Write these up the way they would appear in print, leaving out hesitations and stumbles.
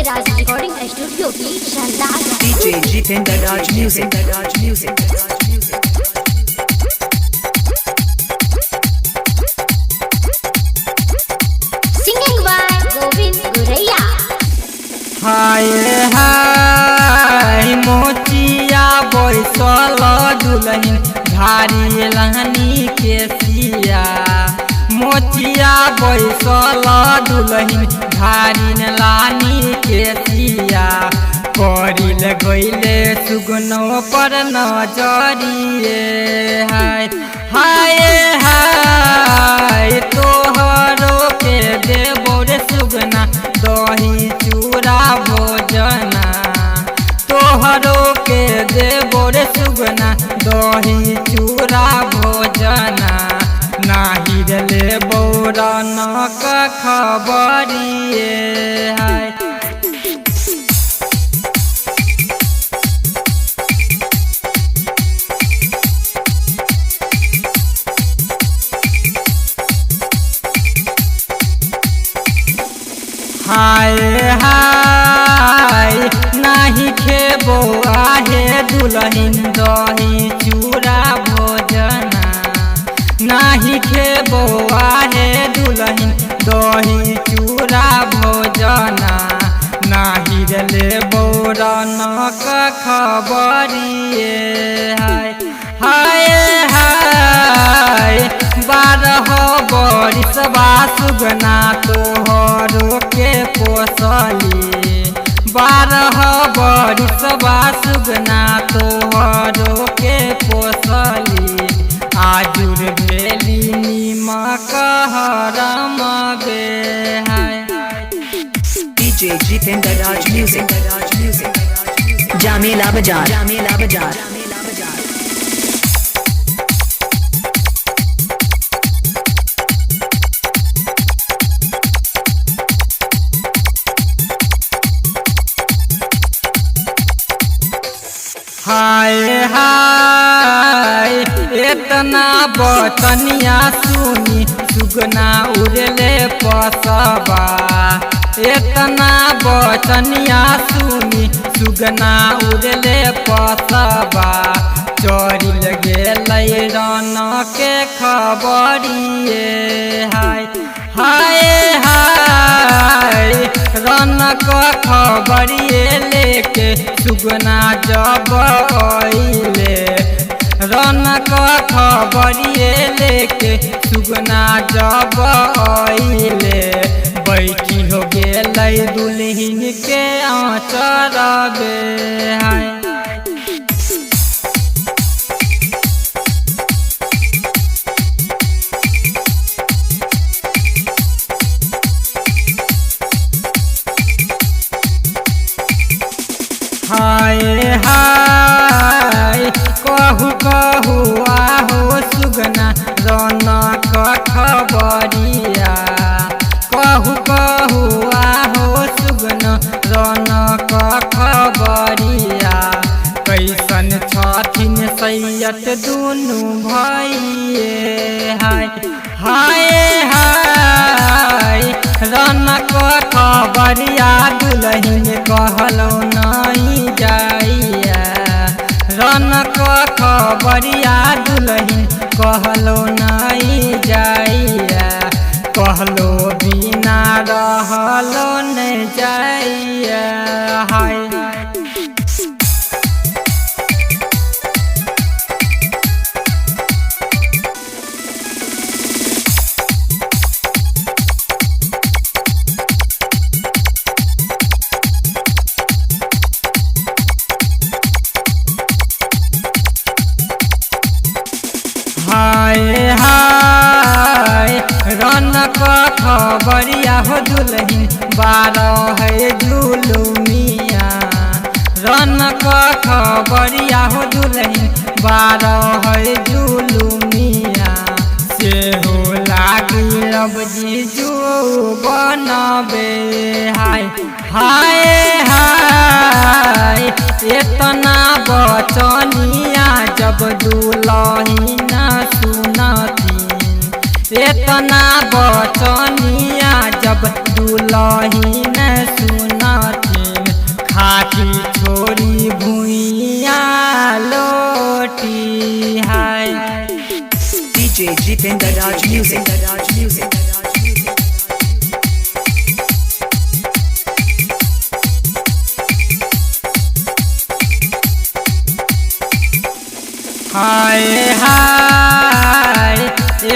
राज recording studio की शानदार DJ Jitendra Raj Music. Singing by Govind Guraiya. हाय हाय मोचिया बैसल दुल्हन घारी लहनी के सिया। मोचिया बैसल दुल्हन घारी लानी के सिया। परिल गईले सुगनो पर नजरिए। हाय हाय हाय तोहरो के देबो रे सुगना दही चूड़ा भोजना। तोहरो के देबो रे सुगना दही चूड़ा भोजना। नाही ले बौरन का खबरिए। हाय हाय हाय नाही खेबो आहे दुल्हन दही चूड़ा भोजना। नाही खेबो आहे दुल्हन दही चूड़ा भोजना। नाही ले बौरन का खबरिए। हाय हाय हाय 12 बरिस सुगना तोहरो के पोसली। 12 बरिस सुगना तोहरो के पोसली। आजुर भेली नीमक हरम गे। हाय DJ Jitendra Raj Music. Jamila Bajar. हाय हाय इतना बतनिया सुनी सुगना उड़ले पसबा। इतना बतनिया सुनी सुगना उड़ले पसबा। चोरिल गेलै रन के खबरिए। हाय हाय हाय रन का खबरिए लेके सुगना जब आइले। रन का खबरिए लेके सुगना जब आइले। बैठी हो गेलै दुल्हन के आँचरबे। हाय हाय हाय कहू कहू आहो सुगना रौनक खबरिया। कहू कहू आहो सुगना रौनक खबरिया। कैसन छथिन सैयद दुनू भइए। हाय हाय हाय रौनक खबरिया दुल्हन कहलो नहीं जाइया। रौनक खबरिया दुल्हन कहलो नहीं जाइया। कहलो बिना रहलो नहीं जाइया। हाय हाय हाय रौनक खबरिया हो दुल्हन 12 है जुलुमिया। रौनक खबरिया हो दुल्हन 12 है जुलुमिया। से हो लागी अब जीजू बनबे। हाय हाय हाय इतना बचनिया जब दुल्हन सुनतीन। इतना बचनिया जब दुल्हन सुनती। Jitendra Raj Music. हाय हाय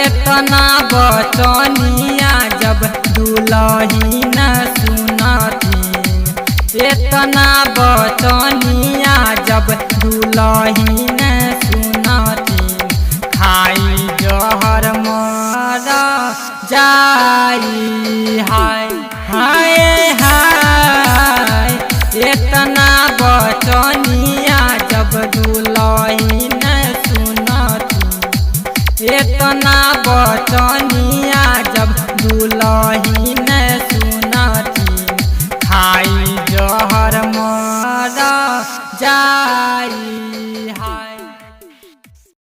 इतना बचनिया जब दुलही न सुनथिन, इतना बचनिया जब दुलही न सुनथिन, खाई जहर मर जाई। हाय हाय हाय इतना बचनिया जब दुलही न सुनथिन, इतना बचनिया जब दुलही न सुनथिन, खाई जहर मर जाई।